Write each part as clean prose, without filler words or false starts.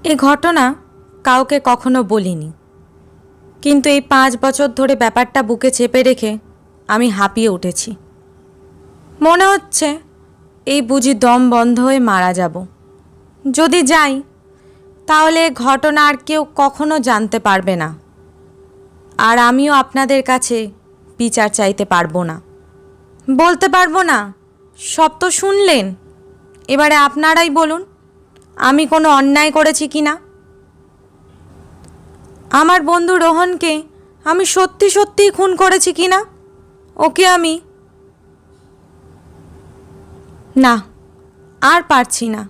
এ ঘটনা কাউকে কখনো বলিনি, কিন্তু এই 5 বছর ধরে ব্যাপারটা বুকে চেপে রেখে আমি হাঁপিয়ে উঠেছি। মনে হচ্ছে এই বুঝি দম বন্ধ হয়ে মারা যাব। যদি যাই তাহলে ঘটনা আর কেউ কখনো জানতে পারবে না, আর আমিও আপনাদের কাছে বিচার চাইতে পারবো না, বলতে পারবো না। সব তো শুনলেন, এবারে আপনারাই বলুন আমি কোনো অন্যায় করেছি কি না। আমার বন্ধু রোহনকে আমি সত্যি সত্যিই খুন করেছি কি না, ওকে আমি না আর পারছি না।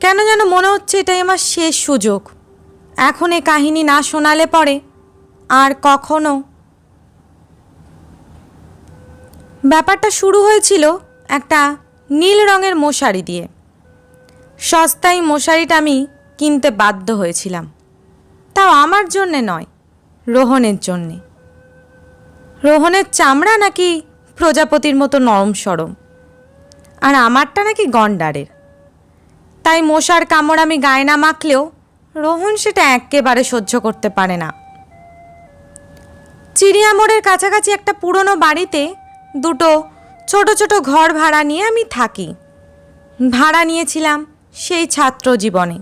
কেন যেন মনে হচ্ছে এটাই আমার শেষ সুযোগ। এখন এ কাহিনী না শোনালে পরে আর কখনো। ব্যাপারটা শুরু হয়েছিল একটা নীল রঙের মশারি দিয়ে। সস্তায় মশারিটা আমি কিনতে বাধ্য হয়েছিলাম, তাও আমার জন্যে নয়, রোহনের জন্যে। রোহনের চামড়া নাকি প্রজাপতির মতো নরম সরম, আর আমারটা নাকি গন্ডারের। তাই মশার কামড় আমি গায়ে না মাখলেও রোহন সেটা একেবারে সহ্য করতে পারে না। চিড়িয়ামোড়ের কাছাকাছি একটা পুরনো বাড়িতে দুটো ছোট ছোট ঘর ভাড়া নিয়ে আমি থাকি। ভাড়া নিয়েছিলাম সেই ছাত্র জীবনে,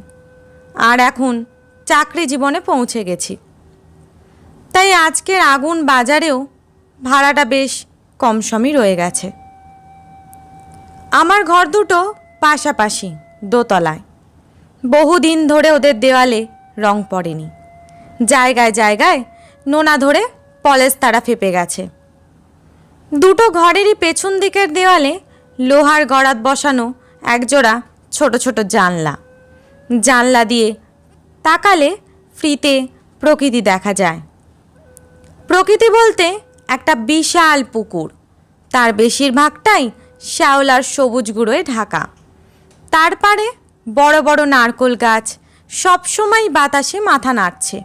আর এখন চাকরি জীবনে পৌঁছে গেছি। তাই আজকের আগুন বাজারেও ভাড়াটা বেশ কম সমই রয়ে গেছে। আমার ঘর দুটো পাশাপাশি দোতলায়। বহুদিন ধরে ওদের দেওয়ালে রং পড়েনি, জায়গায় জায়গায় নোনা ধরে পলেস্তারা ফেপে গেছে। দুটো ঘরেরই পেছন দিকের দেওয়ালে লোহার গড়াত বসানো একজোড়া ছোট ছোট জানলা। জানলা দিয়ে তাকালে ফ্রিতে প্রকৃতি দেখা যায়। প্রকৃতি বলতে একটা বিশাল পুকুর, তার বেশিরভাগটাই শ্যাওলার সবুজ গুঁড়োয় ঢাকা। তার পাড়ে বড় বড় নারকেল গাছ সবসময় বাতাসে মাথা নাড়ছে।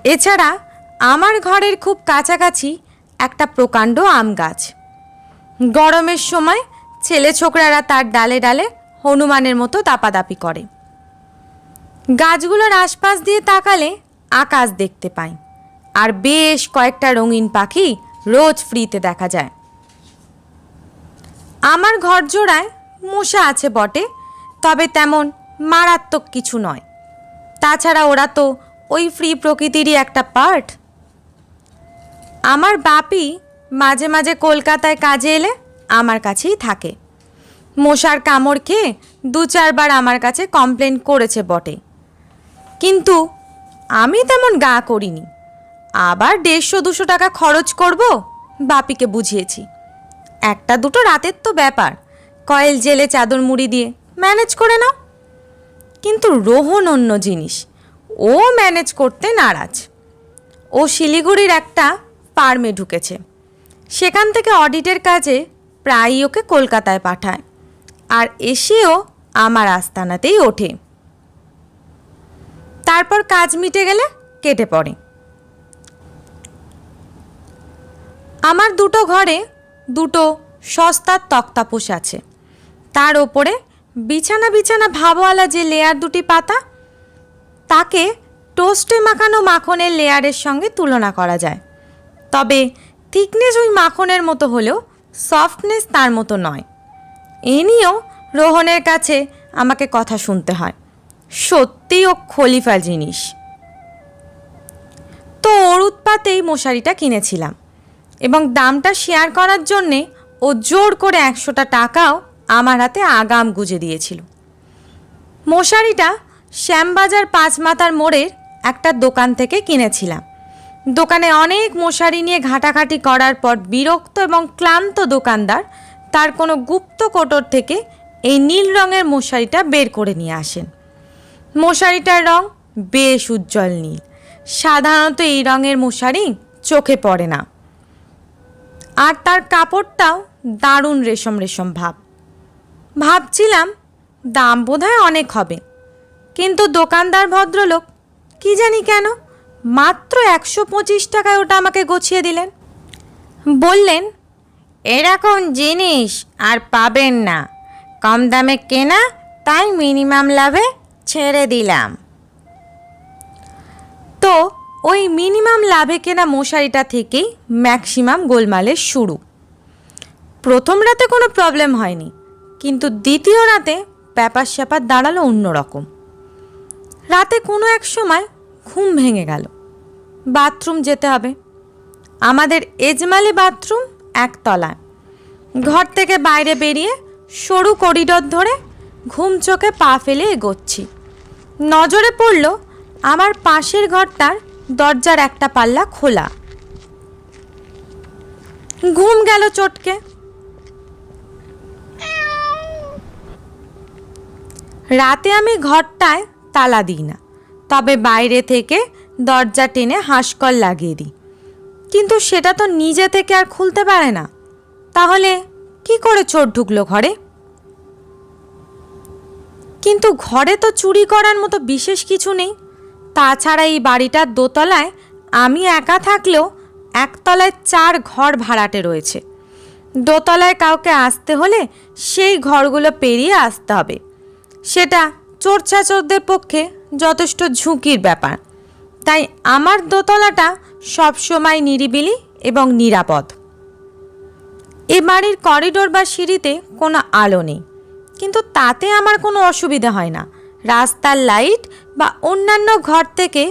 এছাড়া আমার ঘরের খুব কাছাকাছি একটা প্রকাণ্ড আম গাছ। গরমের সময় ছেলে ছোকরারা তার ডালে ডালে হনুমানের মতো দাপাদাপি করে। গাছগুলোর আশপাশ দিয়ে তাকালে আকাশ দেখতে পাই, আর বেশ কয়েকটা রঙিন পাখি রোজ ফ্রিতে দেখা যায়। আমার ঘর জোড়ায় মশা আছে বটে, তবে তেমন মারাত্মক কিছু নয়। তাছাড়া ওরা তো ওই ফ্রি প্রকৃতিরই একটা পার্ট। আমার বাপি মাঝে মাঝে কলকাতায় কাজে এলে আমার কাছেই থাকে। মশার কামড় খেয়ে 2-4 বার আমার কাছে কমপ্লেন করেছে বটে, কিন্তু আমি তেমন গা করিনি। আবার 150-200 টাকা খরচ করব বাপিকে বুঝিয়েছি। একটা দুটো রাতের তো ব্যাপার, কয়েল জেলে চাদর মুড়ি দিয়ে ম্যানেজ করে নাও। কিন্তু রোহন অন্য জিনিস, ও ম্যানেজ করতে নারাজ। ও শিলিগুড়ির একটা ফার্মে ঢুকেছে, সেখান থেকে অডিটের কাজে প্রায়ই ওকে কলকাতায় পাঠায়, আর এসেও আমার আস্তানাতেই ওঠে। তারপর কাজ মিটে গেলে কেটে পড়ে। আমার দুটো ঘরে দুটো সস্তার তক্তাপোষ আছে, তার ওপরে বিছানা বিছানা ভাবওয়ালা যে লেয়ার দুটি পাতা, তাকে টোস্টে মাখানো মাখনের লেয়ারের সঙ্গে তুলনা করা যায়। তবে থিকনেস ওই মাখনের মতো হলেও সফটনেস তার মতো নয়। এ নিয়েও রোহনের কাছে আমাকে কথা শুনতে হয়। সত্যি ও খলিফা জিনিস। তো ওর উৎপাতেই মশারিটা কিনেছিলাম, এবং দামটা শেয়ার করার জন্যে ও জোর করে 100টা টাকাও আমার হাতে আগাম গুজে দিয়েছিল। মশারিটা শ্যামবাজার 5 মাথার মোড়ের একটা দোকান থেকে কিনেছিলাম। দোকানে অনেক মশারি নিয়ে ঘাটাঘাটি করার পর বিরক্ত এবং ক্লান্ত দোকানদার তার কোনো গুপ্ত কোটর থেকে এই নীল রঙের মশারিটা বের করে নিয়ে আসেন। মশারিটার রং বেশ উজ্জ্বল নীল। সাধারণত এই রঙের মশারি চোখে পড়ে না, আর তার কাপড়টাও দারুণ রেশম রেশম ভাব। ভাবছিলাম দাম বোধহয় অনেক হবে, কিন্তু দোকানদার ভদ্রলোক কি জানি কেন মাত্র 125 টাকায় ওটা আমাকে গছিয়ে দিলেন। বললেন, এরকম জিনিস আর পাবেন না, কম দামে কেনা, তাই মিনিমাম লাভে ছেড়ে দিলাম। তো ওই মিনিমাম লাভে কেনা মশারিটা থেকেই ম্যাক্সিমাম গোলমালের শুরু। প্রথম রাতে কোনো প্রবলেম হয়নি, কিন্তু দ্বিতীয় রাতে ব্যাপার স্যাপার দাঁড়ালো অন্যরকম। রাতে কোনো এক সময় ঘুম ভেঙে গেল। বাথরুম যেতে হবে। আমাদের এজমালি বাথরুম একতলায়। ঘর থেকে বাইরে বেরিয়ে সরু করিডর ধরে ঘুম চোখে পা ফেলে এগোচ্ছি। নজরে পড়ল আমার পাশের ঘরটার দরজার একটা পাল্লা খোলা। ঘুম গেল চটকে। রাতে আমি ঘরটায় তালা দিই না, তবে বাইরে থেকে দরজা টেনে হাঁসকল লাগিয়ে দিই। কিন্তু সেটা তো নিজে থেকে আর খুলতে পারে না। তাহলে কি করে চোর ঢুকলো ঘরে? কিন্তু ঘরে তো চুরি করার মতো বিশেষ কিছু নেই। তাছাড়া এই বাড়িটার দোতলায় আমি একা থাকলেও একতলায় 4 ঘর ভাড়াটে রয়েছে। দোতলায় কাউকে আসতে হলে সেই ঘরগুলো পেরিয়ে আসতে হবে। সেটা চোর চাচরদের পক্ষে যথেষ্ট ঝুঁকির ব্যাপার। তাই আমার দোতলাটা সবসময় নিরিবিলি এবং নিরাপদ। এ বাড়ির করিডোর বা সিঁড়িতে কোনো আলো নেই, কিন্তু তাতে আমার কোনো অসুবিধা হয় না। রাস্তার লাইট বা অন্যান্য ঘর থেকে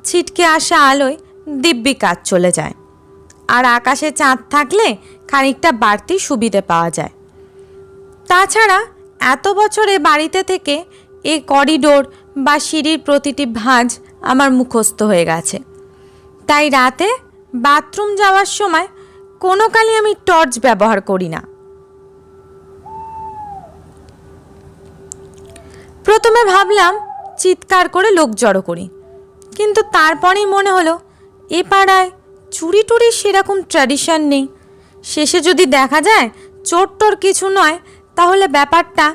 ছিটকে আসা আলোয় দিব্যি কাজ চলে যায়। আর আকাশে চাঁদ থাকলে খানিকটা বাড়তি সুবিধে পাওয়া যায়। তাছাড়া এত বছর এ বাড়িতে থেকে এই করিডোর বা সিঁড়ির প্রতিটি ভাঁজ আমার মুখস্থ হয়ে গেছে। তাই রাতে বাথরুম যাওয়ার সময় কোনো কালই আমি টর্চ ব্যবহার করি না। প্রথমে ভাবলাম চিৎকার করে লোক জড়ো করি, কিন্তু তারপরেই মনে হলো এ পাড়ায় চুরি টুরির সেরকম ট্র্যাডিশন নেই। শেষে যদি দেখা যায় চোর টোর কিছু নয়, তাহলে ব্যাপারটা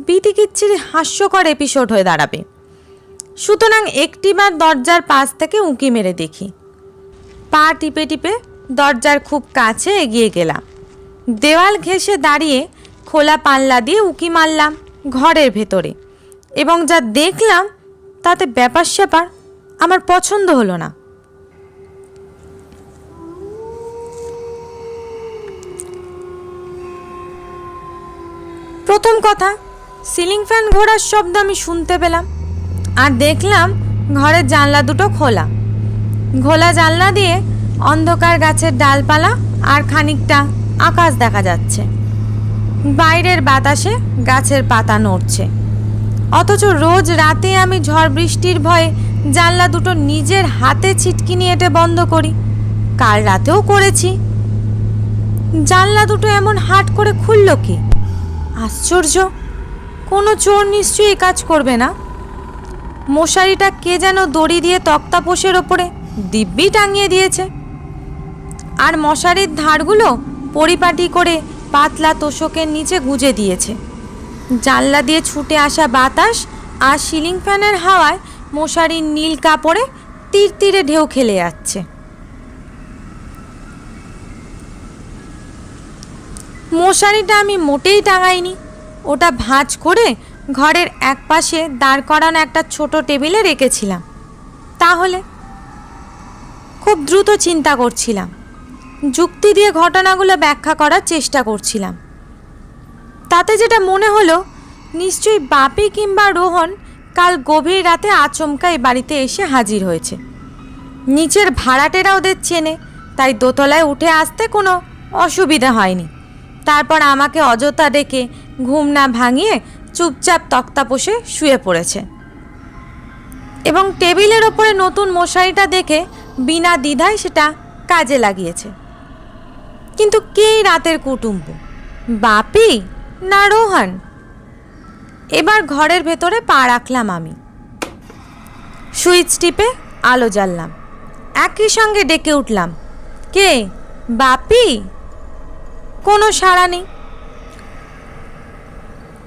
বিতিকিচ্ছিরি হাস্যকর এপিসোড হয়ে দাঁড়াবে। সুতরাং একটিবার দরজার পাশ থেকে উঁকি মেরে দেখি। পা টিপে টিপে দরজার খুব কাছে এগিয়ে গেলাম। দেওয়াল ঘেঁষে দাঁড়িয়ে খোলা পাল্লা দিয়ে উঁকি মারলাম ঘরের ভেতরে, এবং যা দেখলাম তাতে ব্যাপার স্যাপার আমার পছন্দ হলো না। প্রথম কথা, সিলিং ফ্যান ঘোরার শব্দ আমি শুনতে পেলাম, আর দেখলাম ঘরের জানলা দুটো খোলা। খোলা জানলা দিয়ে অন্ধকার গাছের ডালপালা আর খানিকটা আকাশ দেখা যাচ্ছে। বাইরের বাতাসে গাছের পাতা নড়ছে। অথচ রোজ রাতে আমি ঝড় বৃষ্টির ভয়ে জানলা দুটো নিজের হাতে ছিটকিনি এঁটে বন্ধ করি। কাল রাতেও করেছি। জানলা দুটো এমন হাট করে খুলল কি? আশ্চর্য! কোনো চোর নিশ্চয়ই কাজ করবে না। মশারিটা কে যেন দড়ি দিয়ে তক্তাপোষের ওপরে দিব্যি টাঙিয়ে দিয়েছে, আর মশারির ধারগুলো পরিপাটি করে পাতলা তোষকের নিচে গুঁজে দিয়েছে। জানলা দিয়ে ছুটে আসা বাতাস আর সিলিং ফ্যানের হাওয়ায় মশারির নীল কাপড়ে তীর তীরে ঢেউ খেলে যাচ্ছে। মশারিটা আমি মোটেই টাঙাইনি। ওটা ভাঁজ করে ঘরের একপাশে দাঁড় করানো একটা ছোট টেবিলে রেখেছিলাম। তাহলে খুব দ্রুত চিন্তা করছিলাম, যুক্তি দিয়ে ঘটনাগুলো ব্যাখ্যা করার চেষ্টা করছিলাম। তাতে যেটা মনে হলো, নিশ্চয়ই বাপি কিংবা রোহন কাল গভীর রাতে আচমকা এই বাড়িতে এসে হাজির হয়েছে। নিচের ভাড়াটেরা ওদের চেনে, তাই দোতলায় উঠে আসতে কোনো অসুবিধা হয়নি। তারপর আমাকে অযথা ডেকে ঘুম না ভাঙিয়ে চুপচাপ তক্তাপোষে শুয়ে পড়েছে, এবং টেবিলের ওপরে নতুন মশারিটা দেখে বিনা দ্বিধায় সেটা কাজে লাগিয়েছে। কিন্তু কে রাতের কুটুম্ব, বাপি না রোহন? এবার ঘরের ভেতরে পা রাখলাম আমি। সুইচ টিপে আলো জ্বাললাম। একই সঙ্গে ডেকে উঠলাম, কে? বাপি? কোনো সাড়া নেই।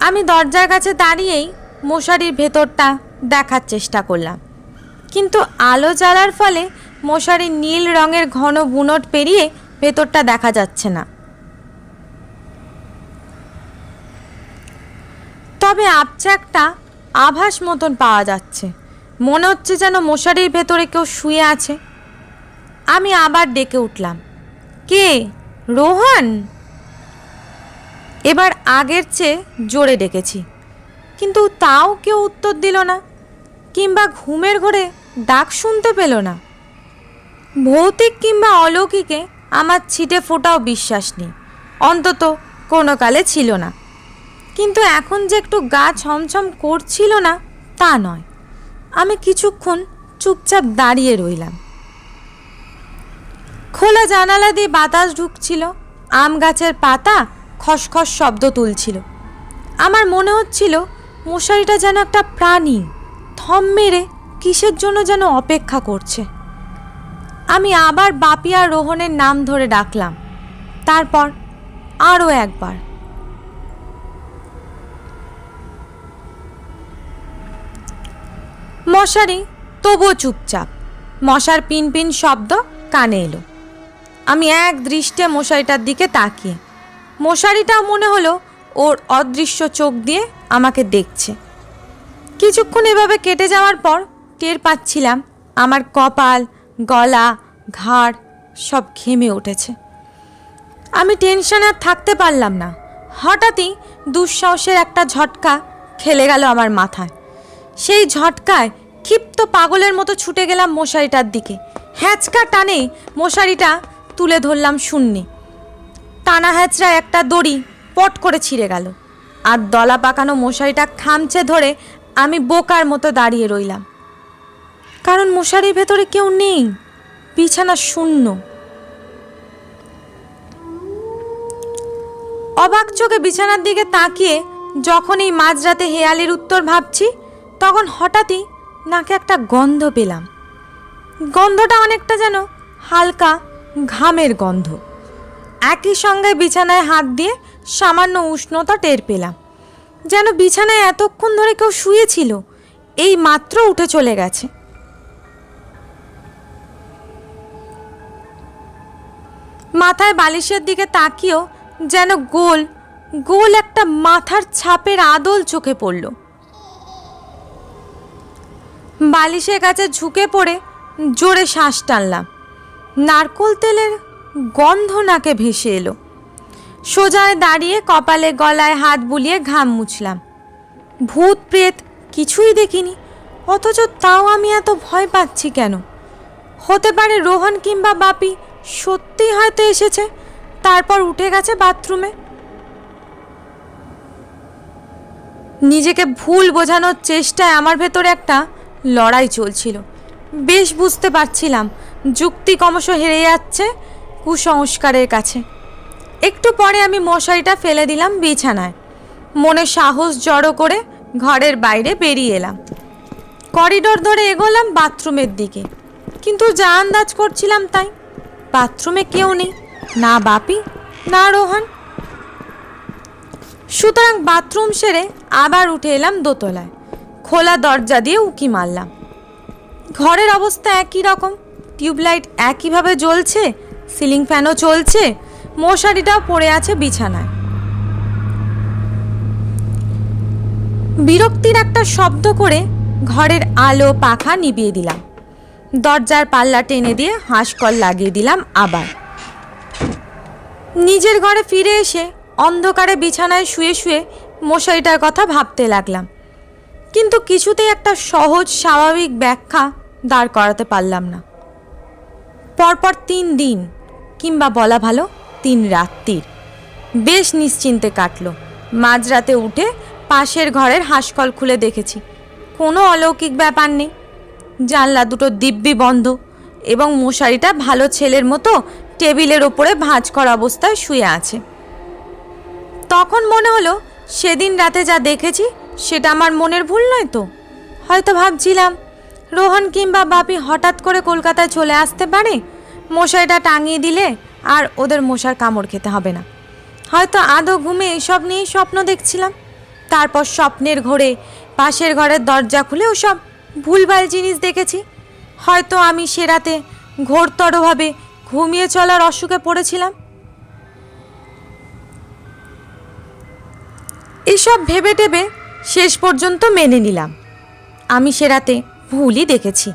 আমি দরজার কাছে দাঁড়িয়েই মশারির ভেতরটা দেখার চেষ্টা করলাম, কিন্তু আলো জ্বালার ফলে মশারির নীল রঙের ঘন বুনট পেরিয়ে ভেতরটা দেখা যাচ্ছে না। তবে আবছা একটা আভাস মতন পাওয়া যাচ্ছে। মনে হচ্ছে যেন মশারির ভেতরে কেউ শুয়ে আছে। আমি আবার ডেকে উঠলাম, কে? রোহন? এবার আগের চেয়ে জোরে ডেকেছি, কিন্তু তাও কেউ উত্তর দিল না, কিংবা ঘুমের ঘোরে ডাক শুনতে পেল না। ভৌতিক কিংবা অলৌকিকে আমার ছিটে ফোটাও বিশ্বাস নেই, অন্তত কোনো কালে ছিল না। কিন্তু এখন যে একটু গা ছমছম করছিল না তা নয়। আমি কিছুক্ষণ চুপচাপ দাঁড়িয়ে রইলাম। খোলা জানালা দিয়ে বাতাস ঢুকছিল, আম গাছের পাতা খসখস শব্দ তুলছিল। আমার মনে হচ্ছিল মশারিটা যেন একটা প্রাণী থম মেরে কিসের জন্য যেন অপেক্ষা করছে। আমি আবার বাপি আর রোহনের নাম ধরে ডাকলাম, তারপর আরও একবার। মশারি তবুও চুপচাপ। মশার পিনপিন শব্দ কানে এলো। আমি এক দৃষ্টে মশারিটার দিকে তাকিয়ে, মশারিটাও মনে হলো ওর অদৃশ্য চোখ দিয়ে আমাকে দেখছে। কিছুক্ষণ এভাবে কেটে যাওয়ার পর টের পাচ্ছিলাম আমার কপাল, গলা, ঘাড় সব ঘেমে উঠেছে। আমি টেনশনে আর থাকতে পারলাম না। হঠাৎই দুঃসাহসের একটা ঝটকা খেলে গেল আমার মাথায়। সেই ঝটকায় ক্ষিপ্ত পাগলের মতো ছুটে গেলাম মশারিটার দিকে। হ্যাঁচকা টানে মশারিটা তুলে ধরলাম শূন্যে। টানা হ্যাঁচড়া একটা দড়ি পট করে ছিঁড়ে গেল, আর দলা পাকানো মশারিটা খামচে ধরে আমি বোকার মতো দাঁড়িয়ে রইলাম। কারণ মশারির ভেতরে কেউ নেই, বিছানা শূন্য। অবাক চোখে বিছানার দিকে তাকিয়ে যখন এই মাঝরাতে হেয়ালির উত্তর ভাবছি, তখন হঠাৎই নাকে একটা গন্ধ পেলাম। গন্ধটা অনেকটা যেন হালকা ঘামের গন্ধ। একই সঙ্গে বিছানায় হাত দিয়ে সামান্য উষ্ণতা টের পেলাম, যেন বিছানায় এতক্ষণ ধরে কেউ শুয়েছিল, এই মাত্র উঠে চলে গেছে। মাথায় বালিশের দিকে তাকিয়েও যেন গোল গোল একটা মাথার ছাপের আদল চোখে পড়ল। বালিশের কাছে ঝুঁকে পড়ে জোরে শ্বাস টানলাম। নারকোল তেলের গন্ধ নাকে ভেসে এলো। সোজায় দাঁড়িয়ে কপালে গলায় হাত বুলিয়ে ঘাম মুছলাম। ভূত প্রেত কিছুই দেখিনি, অথচ তাও আমি এত ভয় পাচ্ছি কেন? হতে পারে রোহন কিংবা বাপি সত্যিই হয়তো এসেছে, তারপর উঠে গেছে বাথরুমে। নিজেকে ভুল বোঝানোর চেষ্টায় আমার ভেতরে একটা লড়াই চলছিল। বেশ বুঝতে পারছিলাম যুক্তি ক্রমশ হেরে যাচ্ছে কুসংস্কারের কাছে। একটু পরে আমি মশারিটা ফেলে দিলাম বিছানায়। মনে সাহস জড়ো করে ঘরের বাইরে বেরিয়ে এলাম। করিডোর ধরে এগোলাম বাথরুমের দিকে, কিন্তু যা আন্দাজ করছিলাম তাই। বাথরুমে কেউ নেই, না বাপি না রোহন। সুতরাং বাথরুম সেরে আবার উঠে এলাম দোতলায়। খোলা দরজা দিয়ে উঁকি মারলাম। ঘরের অবস্থা একই রকম, টিউবলাইট একইভাবে জ্বলছে, সিলিং ফ্যানও চলছে, মশারিটাও পড়ে আছে বিছানায়। বিরক্তির একটা শব্দ করে ঘরের আলো পাখা নিভিয়ে দিলাম। দরজার পাল্লা টেনে দিয়ে হাঁসকল লাগিয়ে দিলাম আবার। নিজের ঘরে ফিরে এসে অন্ধকারে বিছানায় শুয়ে শুয়ে মশারিটার কথা ভাবতে লাগলাম, কিন্তু কিছুতেই একটা সহজ স্বাভাবিক ব্যাখ্যা দাঁড় করাতে পারলাম না। পরপর 3 দিন, কিংবা বলা ভালো 3 রাত্রির বেশ নিশ্চিন্তে কাটলো। মাঝরাতে উঠে পাশের ঘরের হাঁসকল খুলে দেখেছি কোনো অলৌকিক ব্যাপার নেই। জানলা দুটো দিব্যি বন্ধ এবং মশারিটা ভালো ছেলের মতো টেবিলের ওপরে ভাঁজ করা অবস্থায় শুয়ে আছে। তখন মনে হলো সেদিন রাতে যা দেখেছি সেটা আমার মনের ভুল নয় তো। হয়তো ভাবছিলাম রোহন কিংবা বাপি হঠাৎ করে কলকাতায় চলে আসতে পারে, মশারিটা টাঙিয়ে দিলে আর ওদের মশার কামড় খেতে হবে না। হয়তো আধো ঘুমে এসব নিয়েই স্বপ্ন দেখছিলাম। তারপর স্বপ্নের ঘোরে পাশের ঘরের দরজা খুলে ওসব ভুলভাল জিনিস দেখেছি। হয়তো আমি সে রাতে ঘোরতরভাবে ঘুমিয়ে চলার অসুখে পড়েছিলাম। এসব ভেবে টেবে শেষ পর্যন্ত মেনে নিলাম। আমি সে রাতে ভুলই দেখেছি,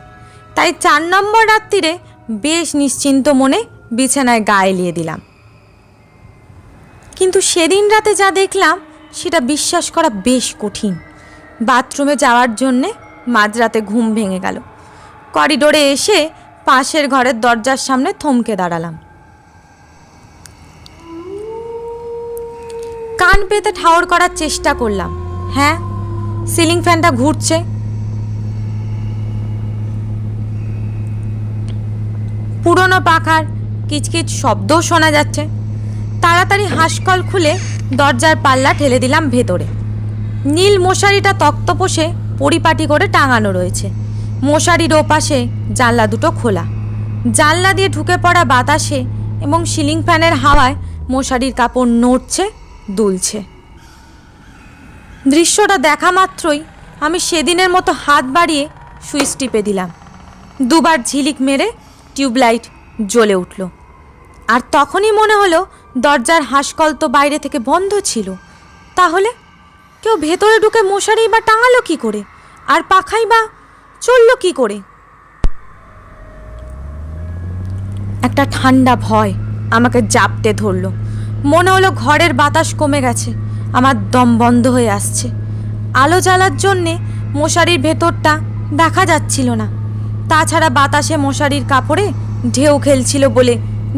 তাই 4 নম্বর রাত্রিরে বেশ নিশ্চিন্ত মনে বিছানায় গা এলিয়ে দিলাম। কিন্তু সেদিন রাতে যা দেখলাম সেটা বিশ্বাস করা বেশ কঠিন। বাথরুমে যাওয়ার জন্যে মাঝরাতে ঘুম ভেঙে গেল। করিডোরে এসে পাশের ঘরের দরজার সামনে থমকে দাঁড়ালাম। কান পেতে ঠাউর করার চেষ্টা করলাম। হ্যাঁ, সিলিং ফ্যানটা ঘুরছে। পুরনো পাখার কিচকিচ শব্দও শোনা যাচ্ছে। তাড়াতাড়ি হাঁসকল খুলে দরজার পাল্লা ঠেলে দিলাম ভেতরে। নীল মশারিটা তক্তপোষে পরিপাটি করে টাঙানো রয়েছে। মশারির ওপাশে জানলা দুটো খোলা। জানলা দিয়ে ঢুকে পড়া বাতাসে এবং সিলিং ফ্যানের হাওয়ায় মশারির কাপড় নড়ছে, দুলছে। দৃশ্যটা দেখা মাত্রই আমি সেদিনের মতো হাত বাড়িয়ে সুইচ টিপে দিলাম। দুবার ঝিলিক মেরে টিউবলাইট জ্বলে উঠল। আর তখনই মনে হলো দরজার হাঁসকল তো বাইরে থেকে বন্ধ ছিল। তাহলে কেউ ভেতরে ঢুকে মশারি বা টাঙালো কি করে, আর পাখাই বা চললো কি করে? একটা ঠান্ডা ভয় আমাকে জাপটে ধরল। মনে হলো ঘরের বাতাস কমে গেছে, আমার দম বন্ধ হয়ে আসছে। আলো জ্বালার জন্যে মশারির ভেতরটা দেখা যাচ্ছিল না। তাছাড়া বাতাসে মশারির কাপড়ে ঢেউ খেলছিল বলে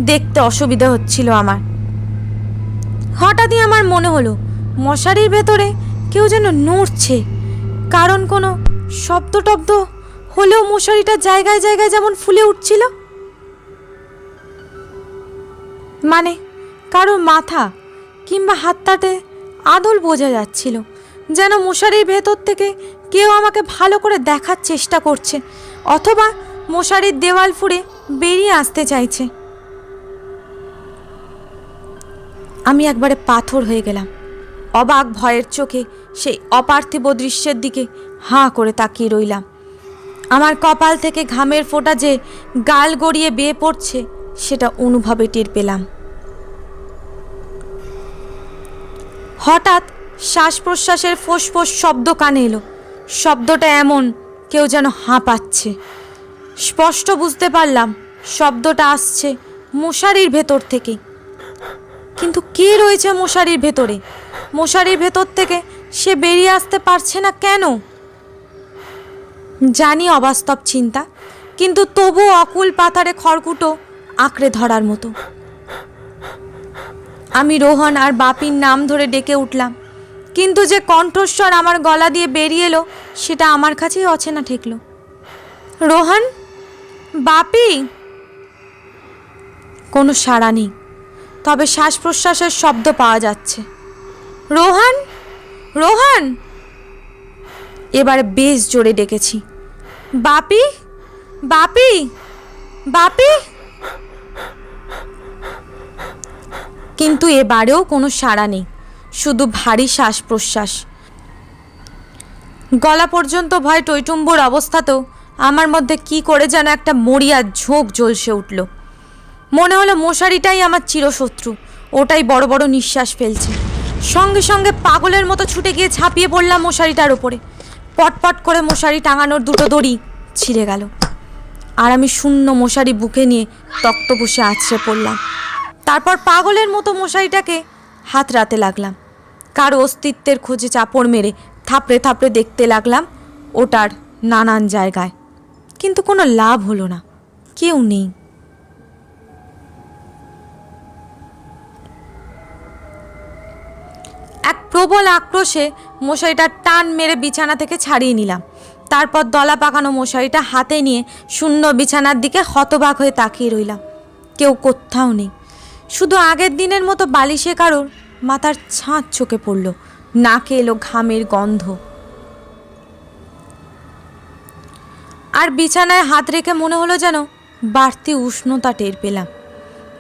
দেখতে অসুবিধা হচ্ছিল আমার। হঠাৎই আমার মনে হলো মশারির ভেতরে কেউ যেন নড়ছে। কারণ কোনো শব্দ টব্দ হলেও মশারিটা জায়গায় জায়গায় যেমন ফুলে উঠছিল, মানে কারোর মাথা কিংবা হাতটাতে আদল বোঝা যাচ্ছিল, যেন মশারির ভেতর থেকে কেউ আমাকে ভালো করে দেখার চেষ্টা করছে, অথবা মশারির দেওয়াল ফুঁড়ে বেরিয়ে আসতে চাইছে। আমি একবারে পাথর হয়ে গেলাম। অবাক ভয়ের চোখে সেই অপার্থিব দৃশ্যের দিকে হাঁ করে তাকিয়ে রইলাম। আমার কপাল থেকে ঘামের ফোঁটা যে গাল গড়িয়ে বেয়ে পড়ছে সেটা অনুভবে টের পেলাম। হঠাৎ শ্বাস প্রশ্বাসের ফোঁস-ফোঁস শব্দ কানে এলো। শব্দটা এমন কেউ যেন হাঁপাচ্ছে। স্পষ্ট বুঝতে পারলাম শব্দটা আসছে মশারির ভেতর থেকে। কিন্তু কে রয়েছে মশারির ভেতরে? মশারির ভেতর থেকে সে বেরিয়ে আসতে পারছে না কেন? জানি অবাস্তব চিন্তা, কিন্তু তবু অকুল পাথারে খড়কুটো আঁকড়ে ধরার মতো। আমি রোহন আর বাপির নাম ধরে ডেকে উঠলাম, কিন্তু যে কণ্ঠস্বর আমার গলা দিয়ে বেরিয়ে এলো সেটা আমার কাছেই অচেনা ঠেকল। রোহন, বাপি। কোনো সাড়া নেই, তবে শ্বাস প্রশ্বাসের শব্দ পাওয়া যাচ্ছে। রোহন, রোহন। এবারে বেশ জোরে ডেকেছি, বাপি, বাপি, বাপি। কিন্তু এবারেও কোনো সাড়া নেই, শুধু ভারী শ্বাস প্রশ্বাস। গলা পর্যন্ত ভয় টইটুম্বুর অবস্থাতেও আমার মধ্যে কি করে যেন একটা মরিয়া ঝোঁক জ্বলসে উঠল। মনে হলো মশারিটাই আমার চিরশত্রু, ওটাই বড় বড় নিঃশ্বাস ফেলছে। সঙ্গে সঙ্গে পাগলের মতো ছুটে গিয়ে ঝাঁপিয়ে পড়লাম মশারিটার ওপরে। পটপট করে মশারি টাঙানোর দুটো দড়ি ছিঁড়ে গেল, আর আমি শূন্য মশারি বুকে নিয়ে তক্তপোষে আছড়ে পড়লাম। তারপর পাগলের মতো মশারিটাকে হাতড়াতে লাগলাম। কার অস্তিত্বের খোঁজে চাপড় মেরে থাপড়ে থাপড়ে দেখতে লাগলাম ওটার নানান জায়গায়, কিন্তু কোনো লাভ হলো না, কেউ নেই। এক প্রবল আক্রোশে মশারিটা টান মেরে বিছানা থেকে ছাড়িয়ে নিলাম। তারপর দলা পাকানো মশারিটা হাতে নিয়ে শূন্য বিছানার দিকে হতবাক হয়ে তাকিয়ে রইলাম। কেউ কোথাও নেই, শুধু আগের দিনের মতো বালিশে কারোর মাথার ছাঁচ চোখে পড়ল। নাকে এলো ঘামের গন্ধ। আর বিছানায় হাত রেখে মনে হলো যেন বাড়তি উষ্ণতা টের পেলাম।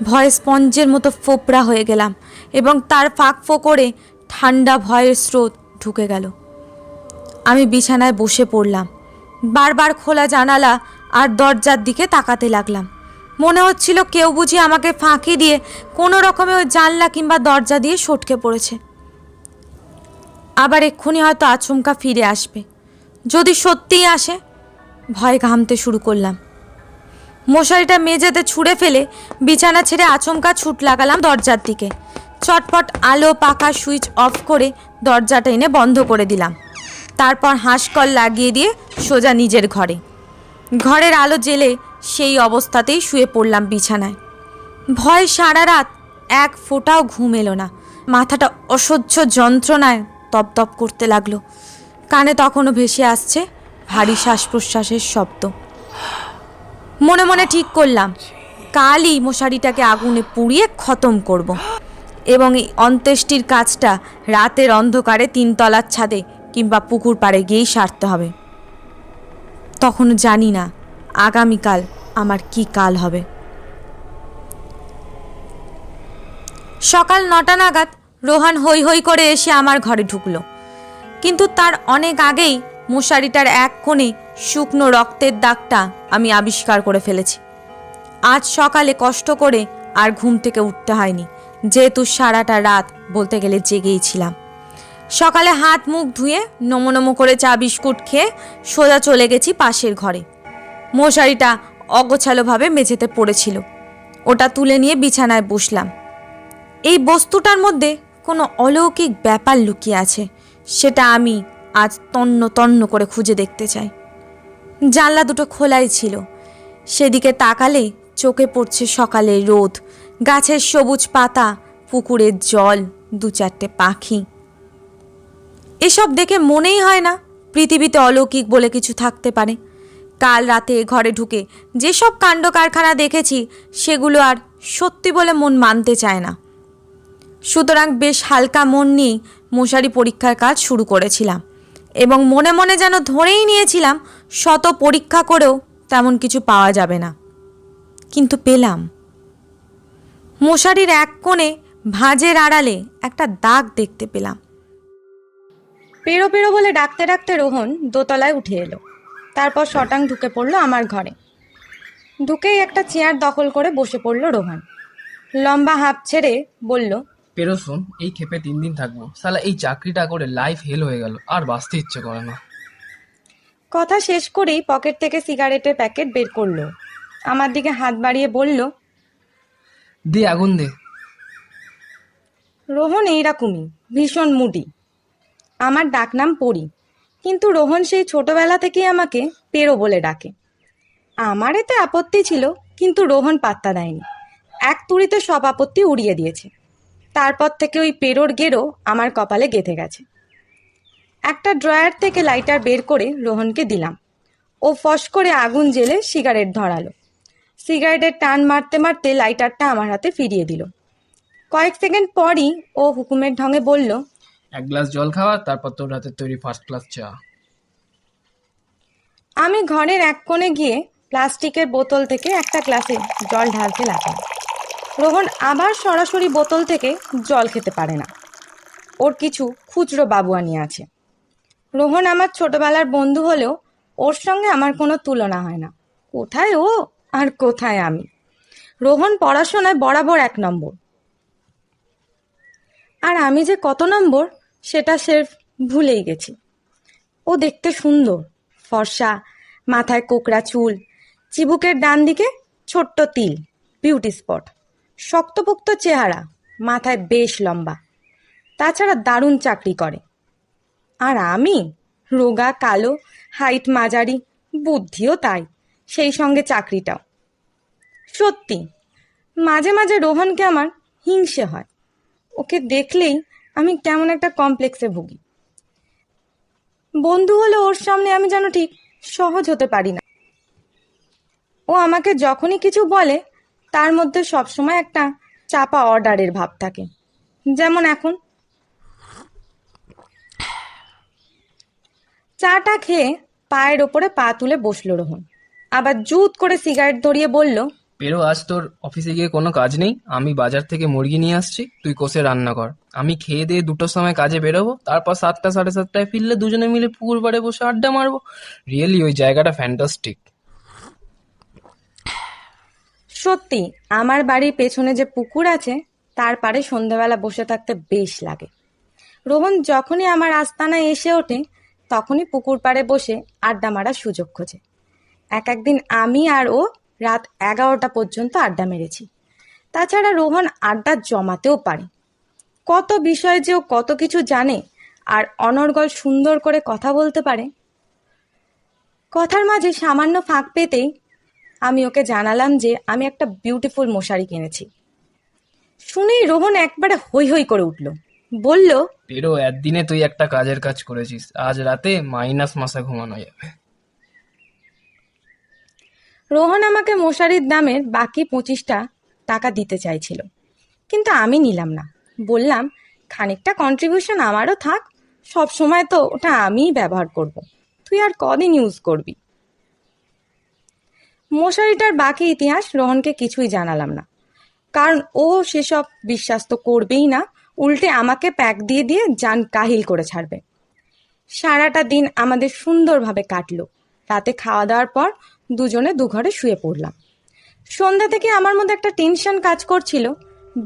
ভয়ে স্পঞ্জের মতো ফোপড়া হয়ে গেলাম এবং তার ফাঁক ফোকরে ঠান্ডা ভয়ের স্রোত ঢুকে গেল। আমি বিছানায় বসে পড়লাম। বারবার খোলা জানালা আর দরজার দিকে তাকাতে লাগলাম। মনে হচ্ছিল কেউ বুঝি আমাকে ফাঁকি দিয়ে কোনো রকমে ওই জানলা কিংবা দরজা দিয়ে সটকে পড়েছে। আবার এক্ষুনি হয়তো আচমকা ফিরে আসবে। যদি সত্যিই আসে, ভয় ঘামতে শুরু করলাম। মশারিটা মেঝেতে ছুঁড়ে ফেলে বিছানা ছেড়ে আচমকা ছুট লাগালাম দরজার দিকে। চটপট আলো পাখা সুইচ অফ করে দরজাটা এনে বন্ধ করে দিলাম। তারপর হাঁসকল লাগিয়ে দিয়ে সোজা নিজের ঘরে। ঘরের আলো জ্বেলে সেই অবস্থাতেই শুয়ে পড়লাম বিছানায়। ভয় সারা রাত এক ফোঁটাও ঘুম এলো না। মাথাটা অসহ্য যন্ত্রণায় তপতপ করতে লাগলো। কানে তখনও ভেসে আসছে ভারী শ্বাস প্রশ্বাসের শব্দ। মনে মনে ঠিক করলাম, কালই মশারিটাকে আগুনে পুড়িয়ে খতম করব এবং এই অন্ত্যেষ্টির কাজটা রাতের অন্ধকারে 3 তলার ছাদে কিংবা পুকুর পাড়ে গিয়েই সারতে হবে। তখনও জানি না আগামীকাল আমার কি কাল হবে। সকাল 9টা নাগাদ রোহান হৈ হৈ করে এসে আমার ঘরে ঢুকলো, কিন্তু তার অনেক আগেই মশারিটার এক কোণে শুকনো রক্তের দাগটা আমি আবিষ্কার করে ফেলেছি। আজ সকালে কষ্ট করে আর ঘুম থেকে উঠতে হয়নি, যেহেতু সারাটা রাত বলতে গেলে জেগেই ছিলাম। সকালে হাত মুখ ধুয়ে নমো নমো করে চা বিস্কুট খেয়ে সোজা চলে গেছি পাশের ঘরে। মশারিটা অগোছালোভাবে মেঝেতে পড়েছিল, ওটা তুলে নিয়ে বিছানায় বসলাম। এই বস্তুটার মধ্যে কোনো অলৌকিক ব্যাপার লুকিয়ে আছে, সেটা আমি আজ তন্ন তন্ন করে খুঁজে দেখতে চাই। জানলা দুটো খোলাই ছিল, সেদিকে তাকালে চোখে পড়ছে সকালের রোদ, গাছের সবুজ পাতা, পুকুরের জল, 2-4টে পাখি। এসব দেখে মনেই হয় না পৃথিবীতে অলৌকিক বলে কিছু থাকতে পারে। কাল রাতে ঘরে ঢুকে যেসব কাণ্ড কারখানা দেখেছি সেগুলো আর সত্যি বলে মন মানতে চায় না। সুতরাং বেশ হালকা মন নিয়েই মশারি পরীক্ষার কাজ শুরু করেছিলাম এবং মনে মনে যেন ধরেই নিয়েছিলাম শত পরীক্ষা করেও তেমন কিছু পাওয়া যাবে না। কিন্তু পেলাম। মশারির এক কোণে ভাঁজের আড়ালে একটা দাগ দেখতে পেলাম। পেরো পেরো বলে ডাকতে ডাকতে রোহন দোতলায় উঠে এলো। তারপর শটাং ঢুকে পড়লো আমার ঘরে। ঢুকেই একটা চেয়ার দখল করে বসে পড়লো রোহন। লম্বা হাঁপ ছেড়ে বলল, পেরো শোন, এই ক্ষেপে 3 দিন থাকবো। শালা এই চাকরিটা করে লাইফ হেল হয়ে গেল, আর বাঁচতে ইচ্ছে করে না। কথা শেষ করেই পকেট থেকে সিগারেটের প্যাকেট বের করলো, আমার দিকে হাত বাড়িয়ে বলল, দে আগুন দে। রোহন এইরকমই, ভীষণ মুডি। আমার ডাকনাম পড়ি, কিন্তু রোহন সেই ছোটবেলা থেকেই আমাকে পেরো বলে ডাকে। আমার এতে আপত্তি ছিল, কিন্তু রোহন পাত্তা দেয়নি। এক তুড়িতে সব আপত্তি উড়িয়ে দিয়েছে। তারপর থেকে ওই পেরোর গেরো আমার কপালে গেঁথে গেছে। একটা ড্রয়ার থেকে লাইটার বের করে রোহনকে দিলাম। ও ফস করে আগুন জ্বেলে সিগারেট ধরালো। সিগারেটের টান মারতে মারতে লাইটারটা আমার হাতে ফিরিয়ে দিল। কয়েক সেকেন্ড পরই ও হুকুমের ঢঙে বলল, 1 গ্লাস জল খাওয়া, তারপর তোর হাতের তৈরি ফার্স্ট ক্লাস চা। আমি ঘরের এক কোণে গিয়ে প্লাস্টিকের বোতল থেকে একটা গ্লাসে জল ঢালতে লাগলাম। রোহন আবার সরাসরি বোতল থেকে জল খেতে পারে না, ওর কিছু খুচরো বাবুয়ানি আছে। রোহন আমার ছোটবেলার বন্ধু হলেও ওর সঙ্গে আমার কোনো তুলনা হয় না। কোথায় ও আর কোথায় আমি। রোহন পড়াশোনায় বরাবর 1 নম্বর, আর আমি যে কত নম্বর সেটা স্রেফ ভুলেই গেছি। ও দেখতে সুন্দর, ফর্সা, মাথায় কোকড়া চুল, চিবুকের ডান দিকে ছোট্ট তিল, বিউটি স্পট, শক্তপোক্ত চেহারা, মাথায় বেশ লম্বা। তাছাড়া দারুণ চাকরি করে। আর আমি রোগা, কালো, হাইট মাঝারি, বুদ্ধিও তাই, সেই সঙ্গে চাকরিটাও। সত্যি মাঝে মাঝে রোহনকে আমার হিংসে হয়। ওকে দেখলেই আমি কেমন একটা কমপ্লেক্সে ভুগি। বন্ধু হলে ওর সামনে আমি যেন ঠিক সহজ হতে পারি না। ও আমাকে যখনই কিছু বলে তার মধ্যে সবসময় একটা চাপা অর্ডারের ভাব থাকে, যেমন এখন। চাটা খেয়ে পায়ের ওপরে পা তুলে বসলো রোহন, আবার জুত করে সিগারেট ধরিয়ে বলল, পেরো, আজ তোর অফিসে গিয়ে কোনো কাজ নেই। আমি বাজার থেকে মুরগি নিয়ে আসছি, তুই কষে রান্না কর। আমি খেয়ে দিয়ে 2টোর সময় কাজে বেরোবো, তারপর 7টা 7:30টায় ফিরলে দুজনে মিলে পুকুর পাড়ে বসে আড্ডা মারবো। রিয়েলি ওই জায়গাটা ফ্যান্টাস্টিক। সত্যি আমার বাড়ির পেছনে যে পুকুর আছে তার পাড়ে সন্ধ্যাবেলা বসে থাকতে বেশ লাগে। রোহন যখনই আমার আস্তানায় এসে ওঠে তখনই পুকুর পাড়ে বসে আড্ডা মারার সুযোগ খোঁজে। একদিন আমি আর ও রাত 11টা পর্যন্ত আড্ডা মেরেছি। তাছাড়া রোহন আড্ডা জমাতেও পারে। কত বিষয়ে যে ও কত কিছু জানে আর অনর্গল সুন্দর করে কথা বলতে পারে। কথার মাঝে সামান্য ফাঁক পেতেই আমি ওকে জানালাম যে আমি একটা বিউটিফুল মশারি কিনেছি। শুনেই রোহন একবারে হৈ হৈ করে উঠল, বলল, পেরো, একদিনে তুই একটা কাজের কাজ করেছিস, আজ রাতে মাইনাস মাসে ঘুমানো যাবে। রোহন আমাকে মশারির দামের বাকি 25টা টাকা দিতে চাইছিল, কিন্তু আমি নিলাম না। বললাম, খানিকটা কন্ট্রিবিউশন আমারও থাক, সব সময় তো ওটা আমিই ব্যবহার করব, তুই আর কদিন ইউজ করবি। মশারিটার বাকি ইতিহাস রোহনকে কিছুই জানালাম না, কারণ ও সেসব বিশ্বাস তো করবেই না, উল্টে আমাকে প্যাক দিয়ে দিয়ে জান কাহিল করে ছাড়বে। সারাটা দিন আমাদের সুন্দরভাবে কাটলো। রাতে খাওয়া দাওয়ার পর দুজনে দুঘরে শুয়ে পড়লাম। সন্ধ্যা থেকে আমার মধ্যে একটা টেনশন কাজ করছিল,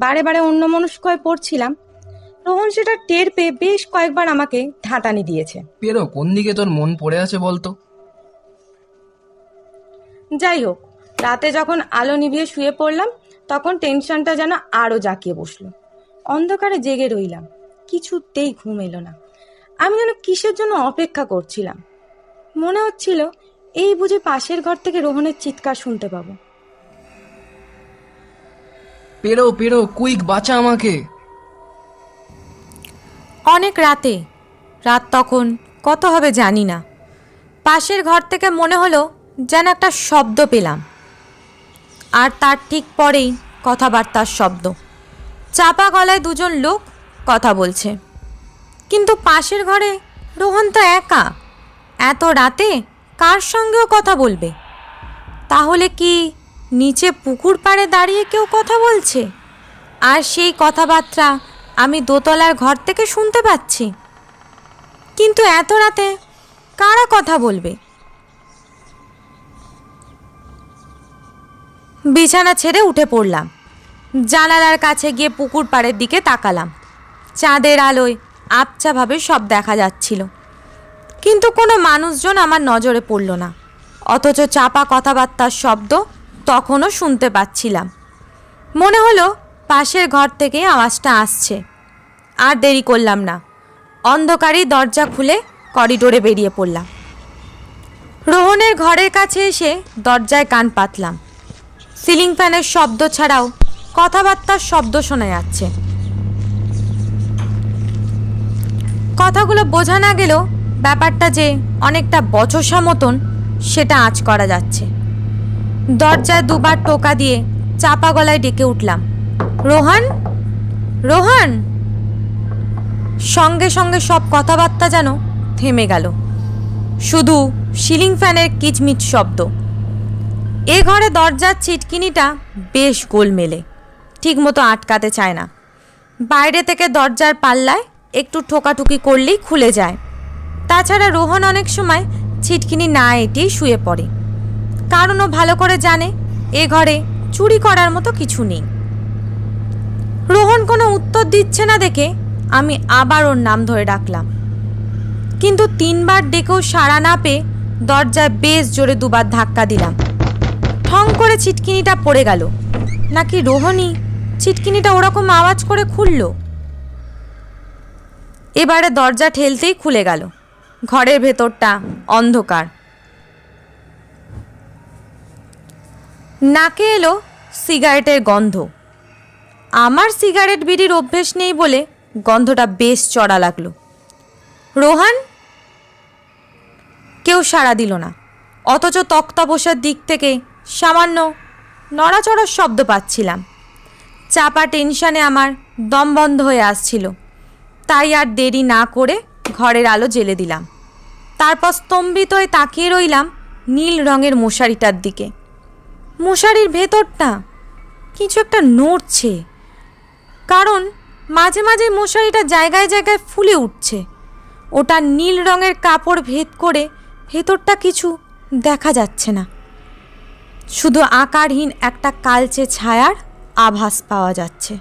বারে বারে অন্যমনস্ক হয়ে পড়ছিলাম। রোহন সেটা টের পেয়ে বেশ কয়েকবার আমাকে ঢাঁটানি দিয়েছে। পেরো, কোন দিকে তোর মন পড়ে আছে বলতো? যাই হোক, রাতে যখন আলো নিভিয়ে শুয়ে পড়লাম তখন টেনশনটা যেন আরো জাঁকিয়ে বসলো। অন্ধকারে জেগে রইলাম, কিছুতেই ঘুম এলো না। আমি যেন কিসের জন্য অপেক্ষা করছিলাম। মনে হচ্ছিল এই বুঝে পাশের ঘর থেকে রোহনের চিৎকার শুনতে পাবো। পেরো পেরো, কুইক, বাঁচা আমাকে। অনেক রাতে, রাত তখন কত হবে জানি না, পাশের ঘর থেকে মনে হলো যেন একটা শব্দ পেলাম, আর তার ঠিক পরেই কথাবার্তার শব্দ। চাপা গলায় দুজন লোক কথা বলছে, কিন্তু পাশের ঘরে রোহন তো একা। এত রাতে কার সঙ্গেও কথা বলবে? তাহলে কি নিচে পুকুর পাড়ে দাঁড়িয়ে কেউ কথা বলছে, আর সেই কথাবার্তা আমি দোতলার ঘর থেকে শুনতে পাচ্ছি? কিন্তু এত রাতে কারা কথা বলবে? বিছানা ছেড়ে উঠে পড়লাম। জানালার কাছে গিয়ে পুকুর পাড়ের দিকে তাকালাম। চাঁদের আলোয় আবছাভাবে সব দেখা যাচ্ছিল, কিন্তু কোনো মানুষজন আমার নজরে পড়ল না। অথচ চাপা কথাবার্তার শব্দ তখনও শুনতে পাচ্ছিলাম। মনে হলো পাশের ঘর থেকে আওয়াজটা আসছে। আর দেরি করলাম না, অন্ধকারেই দরজা খুলে করিডোরে বেরিয়ে পড়লাম। রোহনের ঘরের কাছে এসে দরজায় কান পাতলাম। সিলিং ফ্যানের শব্দ ছাড়াও কথাবার্তার শব্দ শোনা যাচ্ছে। কথাগুলো বোঝা না গেলেও ব্যাপারটা যে অনেকটা বচসা মতন সেটা আঁচ করা যাচ্ছে। দরজায় দুবার টোকা দিয়ে চাপা গলায় ডেকে উঠলাম, রোহন, রোহন। সঙ্গে সঙ্গে সব কথাবার্তা যেন থেমে গেল, শুধু সিলিং ফ্যানের কিচমিচ শব্দ। এ ঘরে দরজার ছিটকিনিটা বেশ গোলমেলে, ঠিকমতো আটকাতে চায় না। বাইরে থেকে দরজার পাল্লায় একটু ঠোকাঠুকি করলেই খুলে যায়। তাছাড়া রোহন অনেক সময় ছিটকিনি না এঁটেই শুয়ে পড়ে, কারণ ও ভালো করে জানে এ ঘরে চুরি করার মতো কিছু নেই। রোহন কোনো উত্তর দিচ্ছে না দেখে আমি আবার ওর নাম ধরে ডাকলাম, কিন্তু 3বার ডেকেও সাড়া না পেয়ে দরজায় বেশ জোরে 2বার ধাক্কা দিলাম। ঠং করে ছিটকিনিটা পড়ে গেল, নাকি রোহনই ছিটকিনিটা ওরকম আওয়াজ করে খুলল। এবারে দরজা ঠেলতেই খুলে গেল। ঘরের ভেতরটা অন্ধকার। নাকে এলো সিগারেটের গন্ধ। আমার সিগারেট বিড়ির অভ্যেস নেই বলে গন্ধটা বেশ চড়া লাগলো। রোহন? কেউ সাড়া দিল না, অথচ তক্তা বসার দিক থেকে সামান্য নড়াচড়ার শব্দ পাচ্ছিলাম। চাপা টেনশনে আমার দম বন্ধ হয়ে আসছিল, তাই আর দেরি না করে ঘরের আলো জ্বেলে দিলাম। তারপর স্তম্ভিত হয়ে তাকিয়ে রইলাম নীল রঙের মশারিটার দিকে। মশারির ভেতরটা কিছু একটা নড়ছে, কারণ মাঝে মাঝে মশারিটা জায়গায় জায়গায় ফুলে উঠছে। ওটা নীল রঙের কাপড় ভেদ করে ভেতরটা কিছু দেখা যাচ্ছে না, শুধু আকারহীন একটা কালচে ছায়ার আভাস পাওয়া যাচ্ছে।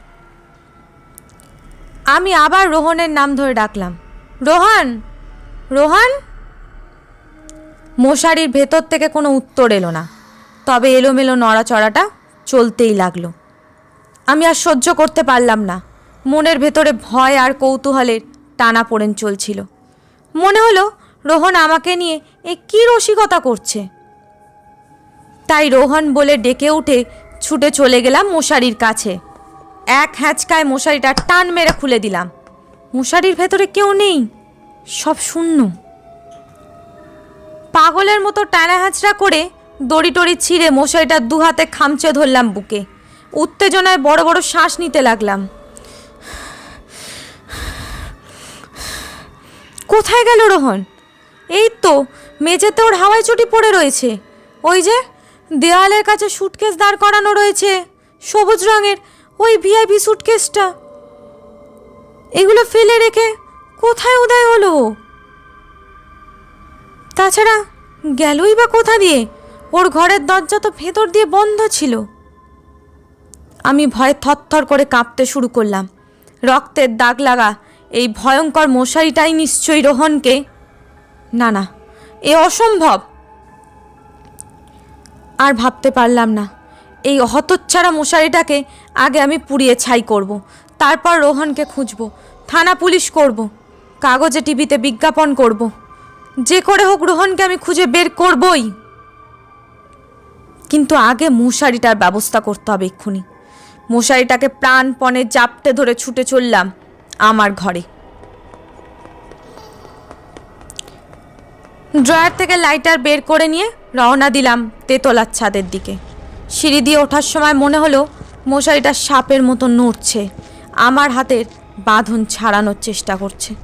আমি আবার রোহনের নাম ধরে ডাকলাম, রোহন, রোহন। মশারির ভেতর থেকে কোনো উত্তর এলো না, তবে এলোমেলো নড়াচড়াটা চলতেই লাগলো। আমি আর সহ্য করতে পারলাম না। মনের ভেতরে ভয় আর কৌতূহলের টানাপোড়েন চলছিল। মনে হলো রোহন আমাকে নিয়ে কী রসিকতা করছে। তাই রোহন বলে ডেকে উঠে ছুটে চলে গেলাম মশারির কাছে। এক হ্যাঁচকায় মশারিটা টান মেরে খুলে দিলাম। মশারির ভেতরে কেউ নেই, সব শূন্য। পাগলের মতো টানা হ্যাঁচড়া করে দড়ি টড়ি ছিঁড়ে মশারিটা দু হাতে খামচে ধরলাম বুকে। উত্তেজনায় বড় বড় শ্বাস নিতে লাগলাম। কোথায় গেল রোহন? এই তো মেঝেতে ওর হাওয়াই চটি পড়ে রয়েছে। ওই যে দেওয়ালের কাছে সুটকেস দাঁড় করানো রয়েছে, সবুজ রঙের ওই ভিআইপি সুটকেসটা। এগুলো ফেলে রেখে কোথায় উদয় হলো? তাছাড়া গেলই বা কোথা দিয়ে? ওর ঘরের দরজা তো ভেতর দিয়ে বন্ধ ছিল। আমি ভয়ে থরথর করে কাঁপতে শুরু করলাম। রক্তের দাগ লাগা এই ভয়ঙ্কর মশারিটাই নিশ্চয়ই রোহনকে। না না, এ অসম্ভব। আর ভাবতে পারলাম না। এই হতচ্ছাড়া মশারিটাকে আগে আমি পুড়িয়ে ছাই করব, তারপর রোহনকে খুঁজব, থানা পুলিশ করব, কাগজে টিভিতে বিজ্ঞাপন করব। যে করে হোক রোহনকে আমি খুঁজে বের করবই। কিন্তু আগে মশারিটার ব্যবস্থা করতে হবে এক্ষুনি। মশারিটাকে প্রাণপণে জাপটে ধরে ছুটে চললাম আমার ঘরে। ড্রয়ার থেকে লাইটার বের করে নিয়ে রওনা দিলাম তেতলার ছাদের দিকে। সিঁড়ি দিয়ে ওঠার সময় মনে হলো মশারিটা সাপের মতো নড়ছে, আমার হাতের বাঁধন ছাড়ানোর চেষ্টা করছে।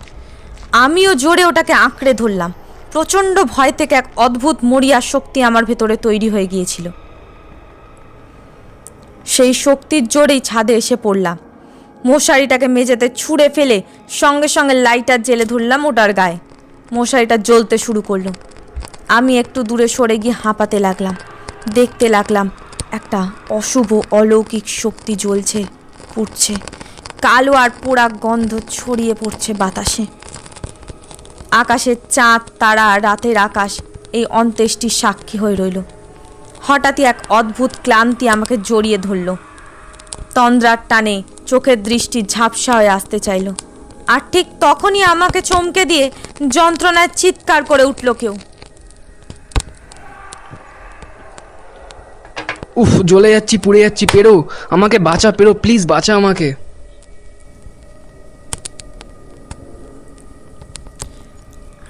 আমিও জোরে ওটাকে আঁকড়ে ধরলাম। প্রচণ্ড ভয় থেকে এক অদ্ভুত মরিয়া শক্তি আমার ভেতরে তৈরি হয়ে গিয়েছিল। সেই শক্তির জোরেই ছাদে এসে পড়লাম। মশারিটাকে মেঝেতে ছুঁড়ে ফেলে সঙ্গে সঙ্গে লাইটার জেলে ধরলাম ওটার গায়ে। মশারিটা জ্বলতে শুরু করলো। আমি একটু দূরে সরে গিয়ে হাঁপাতে লাগলাম। দেখতে লাগলাম একটা অশুভ অলৌকিক শক্তি জ্বলছে, পুড়ছে। কালো আর পোড়া গন্ধ ছড়িয়ে পড়ছে বাতাসে। আকাশের চাঁদ, তারা, রাতের আকাশ এই অন্ত্যেষ্টির সাক্ষী হয়ে রইল। হঠাৎই এক অদ্ভুত ক্লান্তি আমাকে জড়িয়ে ধরল। তন্দ্রার টানে চোখের দৃষ্টি ঝাপসা হয়ে আসতে চাইল। আর ঠিক তখনই আমাকে চমকে দিয়ে যন্ত্রণায় চিৎকার করে উঠল কেউ। উফ, জ্বলে যাচ্ছি, পুড়ে যাচ্ছি, পেরো আমাকে, বাঁচা, পেরো প্লিজ, বাঁচা আমাকে।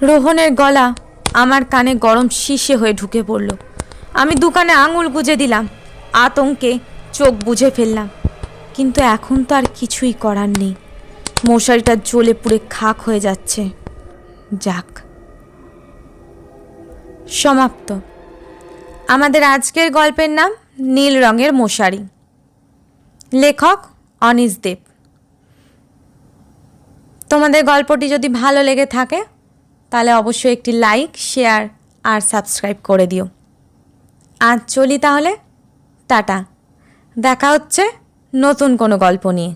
রোহনের গলা আমার কানে গরম শিশে হয়ে ঢুকে পড়ল। আমি দোকানে আঙুল গুজে দিলাম, আতঙ্কে চোখ বুজে ফেললাম। কিন্তু এখন তো আর কিছুই করার নেই। মশারিটা জ্বলে পুড়ে খাক হয়ে যাচ্ছে। যাক, সমাপ্ত। আমাদের আজকের গল্পের নাম নীল রঙের মশারি। লেখক অনিশ দেব। তোমাদের গল্পটি যদি ভালো লেগে থাকে তাহলে অবশ্যই একটি লাইক, শেয়ার আর সাবস্ক্রাইব করে দিও। আজ চলি তাহলে, টাটা। দেখা হচ্ছে নতুন কোনো গল্প নিয়ে।